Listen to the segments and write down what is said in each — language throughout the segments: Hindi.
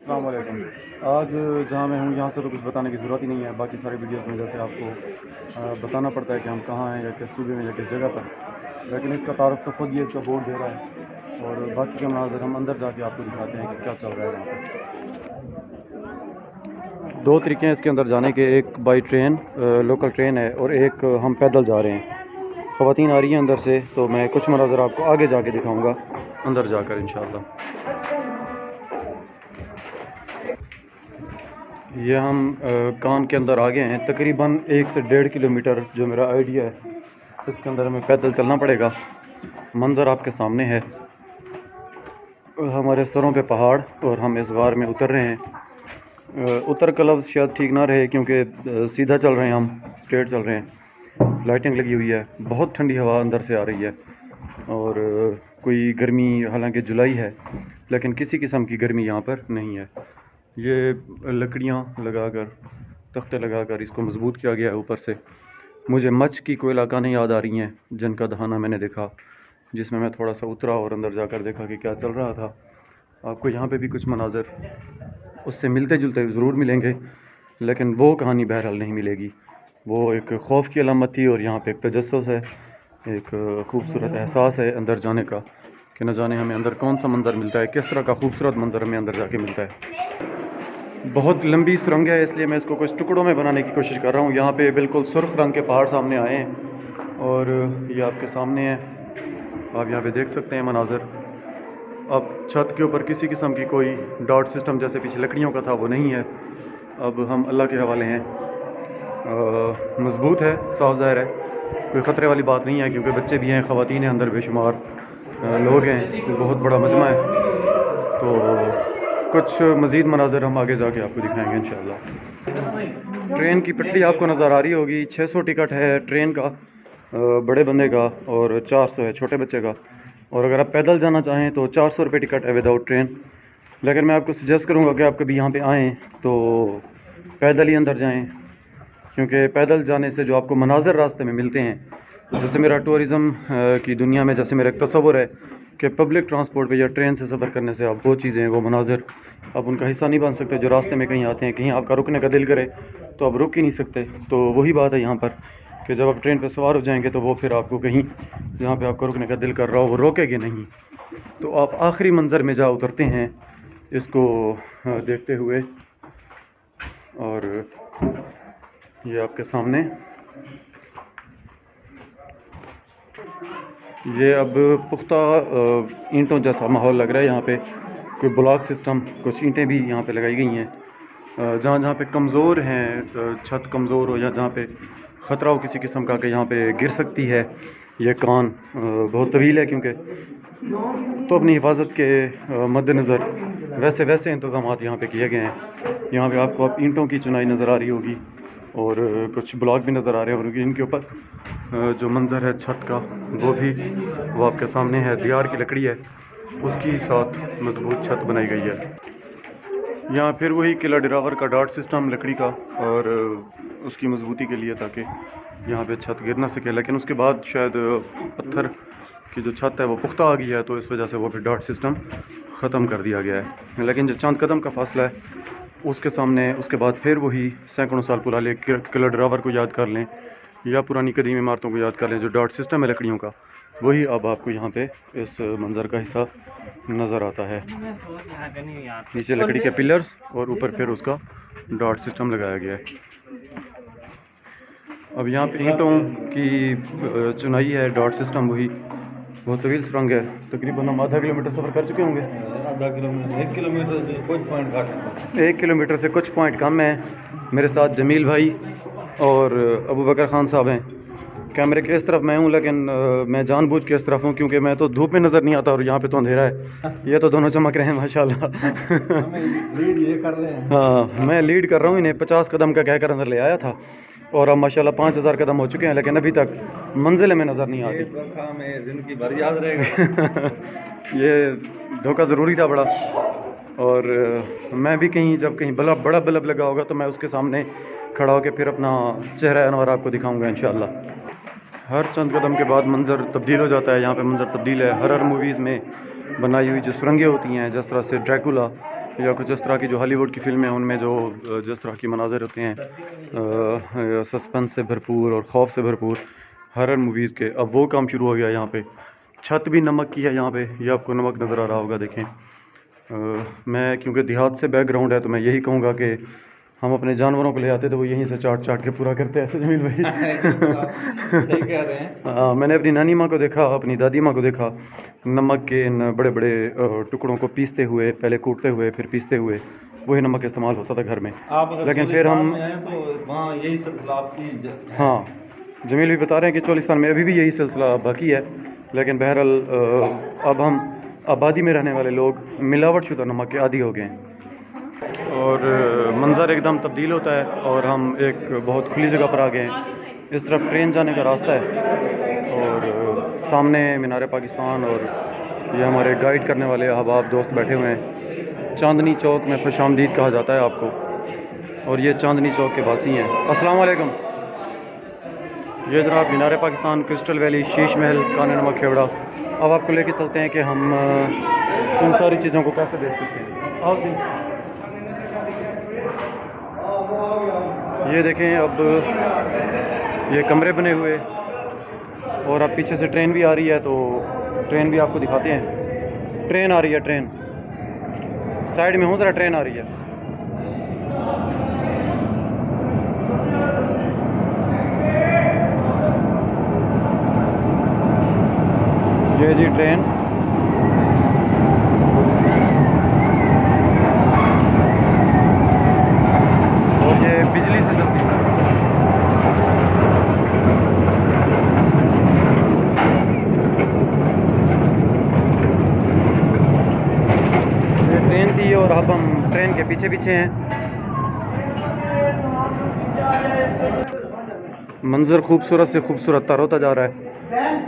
अस्सलाम वालेकुम। आज जहाँ मैं हूँ यहाँ से तो कुछ बताने की ज़रूरत ही नहीं है। बाकी सारी वीडियोस में जैसे आपको बताना पड़ता है कि हम कहाँ हैं या किस सूबे में या किस जगह पर, लेकिन इसका तारुफ तो खुद ये इसका बोर्ड दे रहा है और बाकी के मनाज़र हम अंदर जाके आपको दिखाते हैं कि क्या चल रहा है यहाँ पर। दो तरीके हैं इसके अंदर जाने के, एक बाई ट्रेन लोकल ट्रेन है और एक हम पैदल जा रहे हैं। ख़वातीन आ रही हैं अंदर से, तो मैं कुछ मनाज़र आपको आगे जाके दिखाऊँगा अंदर जाकर इंशाअल्लाह। ये हम कान के अंदर आ गए हैं। तकरीबन 1 से 1.5 किलोमीटर जो मेरा आइडिया है, इसके अंदर हमें पैदल चलना पड़ेगा। मंज़र आपके सामने है, हमारे सरों पे पहाड़ और हम इस गार में उतर रहे हैं। उतर का लफ्ज़ शायद ठीक ना रहे क्योंकि सीधा चल रहे हैं, हम स्ट्रेट चल रहे हैं। लाइटिंग लगी हुई है, बहुत ठंडी हवा अंदर से आ रही है और कोई गर्मी, हालांकि जुलाई है लेकिन किसी किस्म की गर्मी यहाँ पर नहीं है। ये लकड़ियाँ लगाकर, तख्ते लगाकर इसको मजबूत किया गया है ऊपर से। मुझे मच की कोई इलाका याद आ रही हैं जिनका दहाना मैंने देखा, जिसमें मैं थोड़ा सा उतरा और अंदर जाकर देखा कि क्या चल रहा था। आपको यहाँ पे भी कुछ मनाज़र उससे मिलते जुलते ज़रूर मिलेंगे, लेकिन वो कहानी बहरहाल नहीं मिलेगी। वो एक खौफ की अलामत थी और यहाँ पे एक तजस्सुस है, एक खूबसूरत एहसास है अंदर जाने का कि न जाने हमें अंदर कौन सा मंज़र मिलता है, किस तरह का खूबसूरत मंज़र हमें अंदर जाके मिलता है। बहुत लंबी सुरंग है, इसलिए मैं इसको कुछ टुकड़ों में बनाने की कोशिश कर रहा हूँ। यहाँ पे बिल्कुल सुर्ख रंग के पहाड़ सामने आए हैं और ये आपके सामने है, आप यहाँ पे देख सकते हैं मनाज़र। अब छत के ऊपर किसी किस्म की कोई डॉट सिस्टम जैसे पीछे लकड़ियों का था वो नहीं है। अब हम अल्लाह के हवाले हैं। मज़बूत है, साफ ज़ाहिर है, कोई ख़तरे वाली बात नहीं है क्योंकि बच्चे भी हैं, ख़वातीन हैं अंदर बेशुमार, लोग हैं, बहुत बड़ा मजमा है। तो कुछ मज़ीद मनाज़र हम आगे जाके आपको दिखाएंगे इंशाअल्लाह। ट्रेन की पटरी आपको नज़र आ रही होगी। 600 टिकट है ट्रेन का बड़े बंदे का और 400 है छोटे बच्चे का। और अगर आप पैदल जाना चाहें तो 400 रुपये टिकट है विदाउट ट्रेन। लेकिन मैं आपको सजेस्ट करूँगा कि आप कभी यहाँ पे आएँ तो पैदल ही अंदर जाएँ, क्योंकि पैदल जाने से जो आपको मनाज़र रास्ते में मिलते हैं, जैसे मेरा टूरिज़म की दुनिया में जैसे मेरा एक तस्वुर है कि पब्लिक ट्रांसपोर्ट पे या ट्रेन से सफ़र करने से आप वो चीज़ें, वो मनाज़र आप उनका हिस्सा नहीं बन सकते जो रास्ते में कहीं आते हैं। कहीं आपका रुकने का दिल करे तो आप रुक ही नहीं सकते। तो वही बात है यहाँ पर कि जब आप ट्रेन पे सवार हो जाएंगे तो वो फिर आपको कहीं जहाँ पे आपका रुकने का दिल कर रहा हो वो रोकेगी नहीं। तो आप आखिरी मंज़र में जा उतरते हैं इसको देखते हुए। और ये आपके सामने, ये अब पुख्ता ईंटों जैसा माहौल लग रहा है। यहाँ पे कोई ब्लॉक सिस्टम, कुछ ईंटें भी यहाँ पे लगाई गई हैं। जहाँ जहाँ पे कमज़ोर हैं, छत कमज़ोर हो या जहाँ पे ख़तरा हो किसी किस्म का कि यहाँ पे गिर सकती है, ये कान बहुत तवील है क्योंकि, तो अपनी हिफाजत के मद्देनज़र वैसे वैसे इंतज़ामात यहाँ पे किए गए हैं। यहाँ पे आपको अब ईंटों की चुनाई नज़र आ रही होगी और कुछ ब्लॉक भी नज़र आ रहे हैं और इनके ऊपर जो मंज़र है छत का वो आपके सामने है। दियार की लकड़ी है, उसकी साथ मजबूत छत बनाई गई है। यहाँ फिर वही किला डिरावर का डॉट सिस्टम लकड़ी का और उसकी मजबूती के लिए ताकि यहाँ पे छत गिर ना सके। लेकिन उसके बाद शायद पत्थर की जो छत है वो पुख्ता आ गई है, तो इस वजह से वो फिर डॉट सिस्टम ख़त्म कर दिया गया है। लेकिन जो चंद कदम का फासला है उसके सामने, उसके बाद फिर वही सैकड़ों साल पुराने किला डिरावर को याद कर लें या पुरानी कदीम इमारतों को याद कर लें, जो डॉट सिस्टम है लकड़ियों का, वही अब आपको यहाँ पे इस मंज़र का हिस्सा नज़र आता है। नीचे लकड़ी के पिलर्स और ऊपर फिर उसका डॉट सिस्टम लगाया गया है। अब यहाँ पे ईंटों की चुनाई है, डॉट सिस्टम वही, बहुत तवील सुरंग है। तकरीबन हम आधा किलोमीटर सफ़र कर चुके होंगे। आधा किलोमीटर, 1 किलोमीटर से कुछ पॉइंट काट है। 1 किलोमीटर से कुछ पॉइंट कम है। मेरे साथ जमील भाई और अबू बकर ख़ान साहब हैं। कैमरे के इस तरफ मैं हूँ, लेकिन मैं जानबूझ के इस तरफ हूँ क्योंकि मैं तो धूप में नज़र नहीं आता और यहाँ पे तो अंधेरा है। ये तो दोनों चमक रहे हैं माशाल्लाह। लीड ये कर रहे हैं। हाँ, मैं लीड कर रहा हूँ। इन्हें 50 कदम का कहकर अंदर ले आया था और अब माशाल्लाह 5000 कदम हो चुके हैं, लेकिन अभी तक मंजिल में नज़र नहीं आती। में ज़िंदगी भर याद रहेगा। ये धोखा ज़रूरी था बड़ा। और मैं भी कहीं, जब कहीं बड़ा बल्ब लगा होगा तो मैं उसके सामने खड़ा होकर फिर अपना चेहरा अनवर आपको दिखाऊंगा इंशाअल्लाह। हर चंद कदम के बाद मंज़र तब्दील हो जाता है। यहाँ पे मंज़र तब्दील है। हॉरर मूवीज़ में बनाई हुई जो सुरंगें होती हैं, जिस तरह से ड्रैकुला या कुछ इस तरह की जो हॉलीवुड की फ़िल्में हैं उनमें जो जिस तरह की मनाज़र होते हैं सस्पेंस से भरपूर और खौफ से भरपूर हॉरर मूवीज़ के, अब वो काम शुरू हो गया यहाँ पे। छत भी नमक की है यहाँ पे, ये आपको नमक नज़र आ रहा होगा, देखें। मैं क्योंकि देहात से बैकग्राउंड है तो मैं यही कहूँगा कि हम अपने जानवरों को ले आते तो वो यहीं से चाट चाट के पूरा करते ऐसे जमील भाई। सही कह रहे हैं। मैंने अपनी नानी माँ को देखा, अपनी दादी माँ को देखा नमक के इन बड़े बड़े टुकड़ों को पीसते हुए, पहले कूटते हुए फिर पीसते हुए, वही नमक इस्तेमाल होता था घर में। आप अगर लेकिन फिर हम तो वहाँ यही सिलसिला आपकी हाँ, जमील भी बता रहे हैं कि चोलिस्तान में अभी भी यही सिलसिला बाकी है। लेकिन बहरहाल अब हम आबादी में रहने वाले लोग मिलावट शुदा नमक के आदी हो गए हैं और मंज़र एकदम तब्दील होता है और हम एक बहुत खुली जगह पर आ गए हैं। इस तरफ ट्रेन जाने का रास्ता है और सामने मीनार पाकिस्तान और ये हमारे गाइड करने वाले अहबाब दोस्त बैठे हुए हैं। चांदनी चौक में खुशामदीद कहा जाता है आपको, और ये चांदनी चौक के वासी हैं। अस्सलाम वालेकुम। ये जनाब मीनार पाकिस्तान, क्रिस्टल वैली, शीश महल, कान नमक खेवड़ा। अब आपको लेके चलते हैं कि हम उन सारी चीज़ों को कैसे देख सकते हैं। आओ जी, ये देखें, अब ये कमरे बने हुए और अब पीछे से ट्रेन भी आ रही है, तो ट्रेन भी आपको दिखाते हैं। ट्रेन आ रही है, ट्रेन साइड में हूँ ज़रा, ट्रेन आ रही है। ये जी ट्रेन, और ये बिजली से चलती है। ये ट्रेन थी और अब हम ट्रेन के पीछे पीछे हैं। मंज़र खूबसूरत से खूबसूरत तर होता जा रहा है।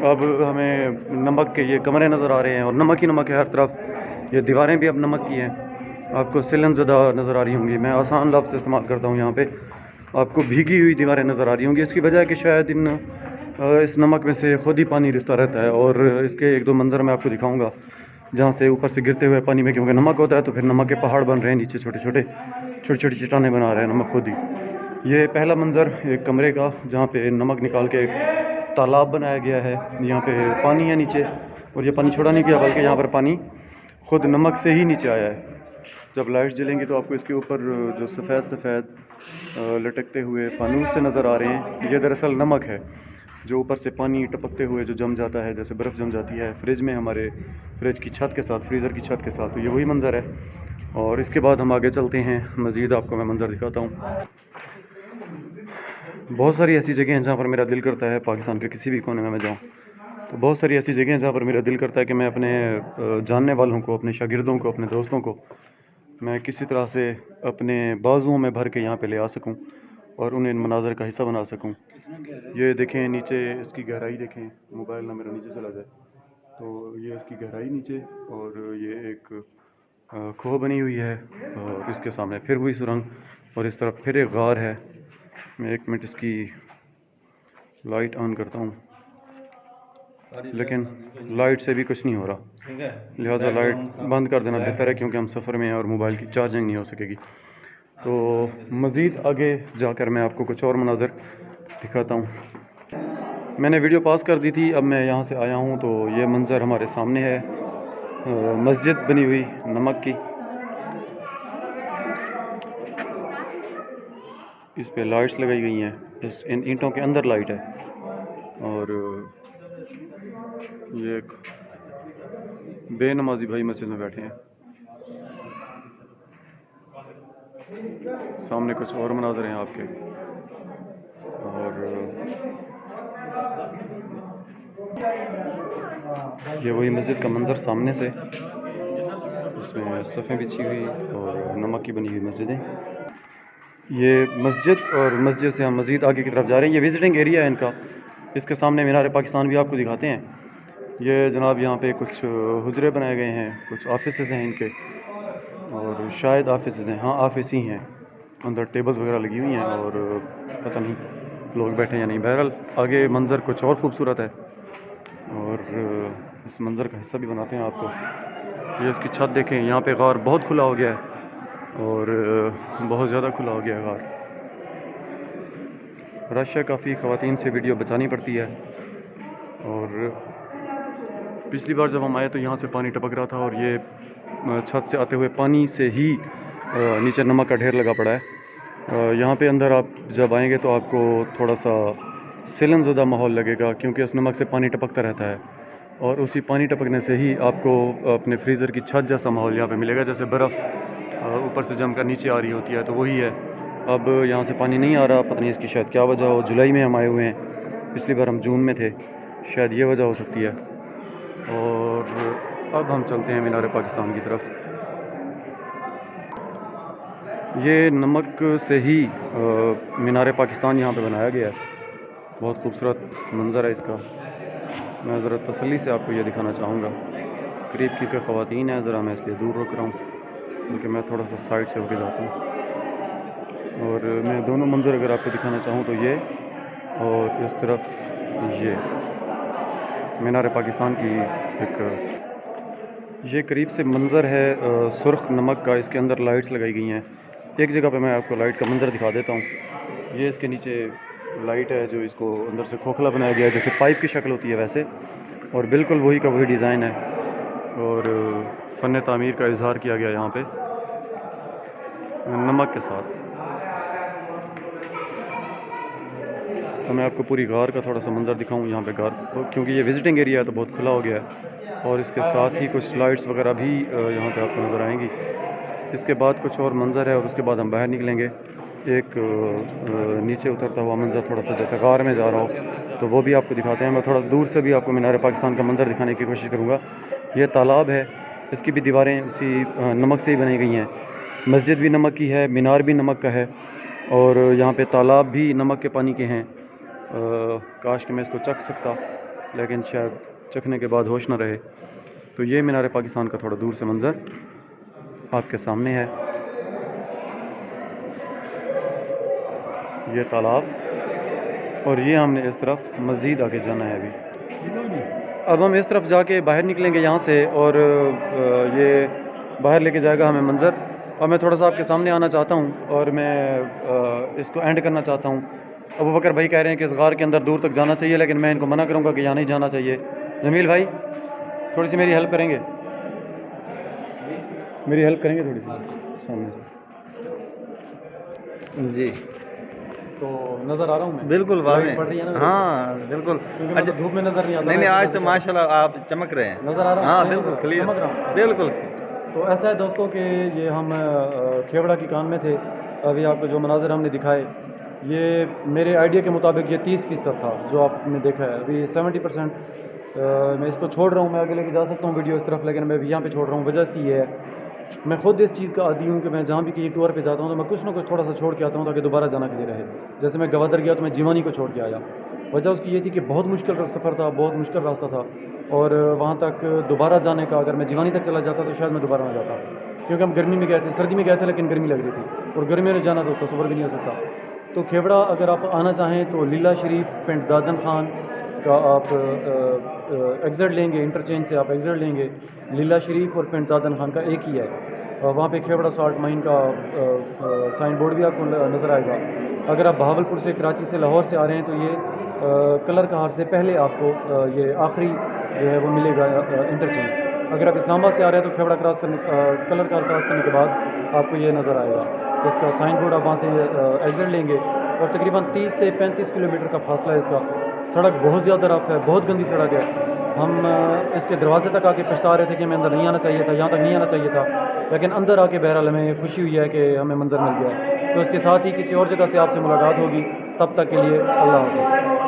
अब हमें नमक के ये कमरे नज़र आ रहे हैं और नमक ही नमक है हर तरफ। ये दीवारें भी अब नमक की हैं। आपको सिलन ज़दा नज़र आ रही होंगी, मैं आसान लफ्ज़ इस्तेमाल करता हूँ यहाँ पे। आपको भीगी हुई दीवारें नज़र आ रही होंगी। इसकी वजह है कि शायद इस नमक में से खुद ही पानी रिसता रहता है। और इसके एक दो मंज़र मैं आपको दिखाऊँगा जहाँ से ऊपर से गिरते हुए पानी में, क्योंकि नमक होता है तो फिर नमक के पहाड़ बन रहे हैं नीचे, छोटे छोटी चट्टानें बना रहे हैं नमक खुद ही। ये पहला मंज़र एक कमरे का जहाँ पे नमक निकाल के तालाब बनाया गया है। यहाँ पे पानी है नीचे, और ये पानी छोड़ा नहीं गया बल्कि यहाँ पर पानी खुद नमक से ही नीचे आया है। जब लाइट जलेंगी तो आपको इसके ऊपर जो सफ़ेद लटकते हुए फानूस से नज़र आ रहे हैं, ये दरअसल नमक है जो ऊपर से पानी टपकते हुए जो जम जाता है, जैसे बर्फ़ जम जाती है फ्रिज में, हमारे फ्रिज की छत के साथ, फ्रीज़र की छत के साथ। तो ये वही मंज़र है। और इसके बाद हम आगे चलते हैं, मज़ीद आपको मैं मंज़र दिखाता हूँ। बहुत सारी ऐसी जगह हैं जहाँ पर मेरा दिल करता है पाकिस्तान के किसी भी कोने में मैं जाऊँ। तो बहुत सारी ऐसी जगह हैं जहाँ पर मेरा दिल करता है कि मैं अपने जानने वालों को, अपने शागिर्दों को, अपने दोस्तों को मैं किसी तरह से अपने बाजुओं में भर के यहाँ पे ले आ सकूँ और उन्हें इन मनाज़र का हिस्सा बना सकूँ। ये देखें नीचे, इसकी गहराई देखें, मोबाइल ना मेरा नीचे चला जाए, तो ये इसकी गहराई नीचे, और ये एक खोह बनी हुई है और इसके सामने फिर हुई सुरंग, और इस तरफ फिर एक गार है। मैं एक मिनट इसकी लाइट ऑन करता हूँ, लेकिन लाइट से भी कुछ नहीं हो रहा, लिहाजा लाइट बंद कर देना बेहतर है क्योंकि हम सफ़र में हैं और मोबाइल की चार्जिंग नहीं हो सकेगी। तो मज़ीद आगे जाकर मैं आपको कुछ और मनाज़र दिखाता हूँ। मैंने वीडियो पास कर दी थी, अब मैं यहाँ से आया हूँ तो ये मंज़र हमारे सामने है। मस्जिद बनी हुई नमक की, इस पे लाइट्स लगाई गई हैं, इन ईंटों के अंदर लाइट है। और ये एक बेनमाजी भाई मस्जिद में बैठे हैं। सामने कुछ और मनाज़र हैं आपके, और ये वही मस्जिद का मंज़र सामने से, इसमें सफ़ें बिछी हुई और नमक की बनी हुई मस्जिदें। ये मस्जिद, और मस्जिद से हम मज़ीद आगे की तरफ जा रहे हैं। ये विज़िटिंग एरिया है इनका। इसके सामने मीनार पाकिस्तान भी आपको दिखाते हैं। ये जनाब यहाँ पे कुछ हुजरे बनाए गए हैं, कुछ ऑफिसेज़ हैं इनके, और शायद ऑफिसेज़ हैं, हाँ ऑफिस ही हैं। अंदर टेबल्स वगैरह लगी हुई हैं और पता नहीं लोग बैठे हैं या नहीं। बहरहाल आगे मंज़र कुछ और ख़ूबसूरत है और इस मंज़र का हिस्सा भी बनाते हैं आपको। ये इसकी छत देखें, यहाँ पे गार बहुत खुला हो गया है। और बहुत ज़्यादा खुला हो गया गार। रश है काफ़ी, ख़वातीन से वीडियो बचानी पड़ती है। और पिछली बार जब हम आए तो यहाँ से पानी टपक रहा था और ये छत से आते हुए पानी से ही नीचे नमक का ढेर लगा पड़ा है। यहाँ पे अंदर आप जब आएंगे तो आपको थोड़ा सा सिलनज़दा माहौल लगेगा, क्योंकि उस नमक से पानी टपकता रहता है और उसी पानी टपकने से ही आपको अपने फ्रीज़र की छत जैसा माहौल यहाँ पे मिलेगा, जैसे बर्फ़ ऊपर से जमकर नीचे आ रही होती है, तो वही है। अब यहाँ से पानी नहीं आ रहा, पता नहीं इसकी शायद क्या वजह हो। जुलाई में हम आए हुए हैं, पिछली बार हम जून में थे, शायद ये वजह हो सकती है। और अब हम चलते हैं मीनार पाकिस्तान की तरफ। ये नमक से ही मीनार पाकिस्तान यहाँ पे बनाया गया है। बहुत खूबसूरत मंज़र है इसका। मैं ज़रा तसल्ली से आपको ये दिखाना चाहूँगा करीब, क्योंकि ख़वातीन है ज़रा, मैं इसलिए दूर रुक रहा हूँ, क्योंकि मैं थोड़ा सा साइड से होके जाता हूँ। और मैं दोनों मंज़र अगर आपको दिखाना चाहूँ तो ये और इस तरफ ये मीनार पाकिस्तान की एक ये करीब से मंज़र है सुर्ख नमक का। इसके अंदर लाइट्स लगाई गई हैं। एक जगह पे मैं आपको लाइट का मंज़र दिखा देता हूँ। ये इसके नीचे लाइट है जो इसको अंदर से खोखला बनाया गया है, जैसे पाइप की शक्ल होती है वैसे, और बिल्कुल वही का वही डिज़ाइन है। और फ़न तामीर का इजहार किया गया यहाँ पे नमक के साथ। तो मैं आपको पूरी गार का थोड़ा सा मंज़र दिखाऊँ यहाँ पे गार, क्योंकि ये विज़िटिंग एरिया है तो बहुत खुला हो गया है। और इसके साथ ही कुछ लाइट्स वगैरह भी यहाँ पे आपको नज़र आएंगी। इसके बाद कुछ और मंज़र है और उसके बाद हम बाहर निकलेंगे। एक नीचे उतरता हुआ मंज़र थोड़ा सा जैसे गार में जा रहा हो, तो वो भी आपको दिखाते हैं। मैं थोड़ा दूर से भी आपको मीनार पाकिस्तान का मंज़र दिखाने की कोशिश करूँगा। ये तालाब है, इसकी भी दीवारें उसी नमक से ही बनाई गई हैं। मस्जिद भी नमक की है, मीनार भी नमक का है, और यहाँ पे तालाब भी नमक के पानी के हैं। काश कि मैं इसको चख सकता, लेकिन शायद चखने के बाद होश ना रहे। तो ये मीनार पाकिस्तान का थोड़ा दूर से मंज़र आपके सामने है। ये तालाब, और ये हमने इस तरफ मस्जिद आगे जाना है अभी। अब हम इस तरफ जाके बाहर निकलेंगे यहाँ से, और ये बाहर लेके जाएगा हमें मंज़र। और मैं थोड़ा सा आपके सामने आना चाहता हूँ और मैं इसको एंड करना चाहता हूँ। अबू बकर भाई कह रहे हैं कि इस गार के अंदर दूर तक जाना चाहिए, लेकिन मैं इनको मना करूँगा कि यहाँ नहीं जाना चाहिए। जमील भाई थोड़ी सी मेरी हेल्प करेंगे, मेरी हेल्प करेंगे थोड़ी सी सामने से जी। तो नज़र आ रहा हूँ मैं बिल्कुल वाक़ई पड़ रही है ना? हाँ बिल्कुल। अच्छा, धूप में नज़र नहीं आता। नहीं आज तो माशाल्लाह आप चमक रहे हैं। नज़र आ रहा है। हाँ बिल्कुल क्लियर, चमक रहा हूँ बिल्कुल। तो ऐसा है दोस्तों कि ये हम खेवड़ा की कान में थे। अभी आपको जो मनाज़र हमने दिखाए, ये मेरे आइडिया के मुताबिक ये 30% था जो आपने देखा है। अभी 70% मैं इसको छोड़ रहा हूँ। मैं आगे लेके जा सकता हूँ वीडियो इस तरफ, लेकिन मैं यहाँ पे छोड़ रहा हूँ। वजह इसकी ये है, मैं खुद इस चीज़ का आदी हूँ कि मैं जहाँ भी कहीं टूर पे जाता हूँ तो मैं कुछ ना कुछ थोड़ा सा छोड़ के आता हूँ ताकि दोबारा जाना के लिए रहे। जैसे मैं गवादर गया तो मैं जीवानी को छोड़ के आया। वजह उसकी ये थी कि बहुत मुश्किल सफ़र था, बहुत मुश्किल रास्ता था, और वहाँ तक दोबारा जाने का, अगर मैं जीवानी तक चला जाता तो शायद मैं दोबारा ना जाता, क्योंकि हम गर्मी में गए थे, सर्दी में गए थे, लेकिन गर्मी लग रही थी, और गर्मी में जाना तो तस्वर भी नहीं हो सकता। तो खेवड़ा अगर आप आना चाहें तो लीला शरीफ पिंड दादन खान का आप एग्ज़िट लेंगे, इंटरचेंज से आप एग्ज़िट लेंगे। लीला शरीफ और पिंड दादन खान का एक ही है। वहाँ पे खेवड़ा साल्ट माइन का साइन बोर्ड भी आपको नज़र आएगा। अगर आप बहावलपुर से, कराची से, लाहौर से आ रहे हैं तो ये कलर कहार से पहले आपको ये आखिरी जो है वो मिलेगा इंटरचेंज। अगर आप इस्लामाबाद से आ रहे हैं तो खेवड़ा क्रॉस करने कलर कहार क्रॉस करने के बाद आपको ये नज़र आएगा। तो इसका साइन बोर्ड आप वहाँ से एग्ज़िट लेंगे, और तकरीबन 30 से 35 किलोमीटर का फासला है इसका। सड़क बहुत ज़्यादा रफ है, बहुत गंदी सड़क है। हम इसके दरवाजे तक आके पछता रहे थे कि हमें अंदर नहीं आना चाहिए था, यहाँ तक नहीं आना चाहिए था, लेकिन अंदर आके बहरहाल हमें खुशी हुई है कि हमें मंजर मिल गया। तो इसके साथ ही किसी और जगह से आपसे मुलाकात होगी। तब तक के लिए अल्लाह हाफ़िज़।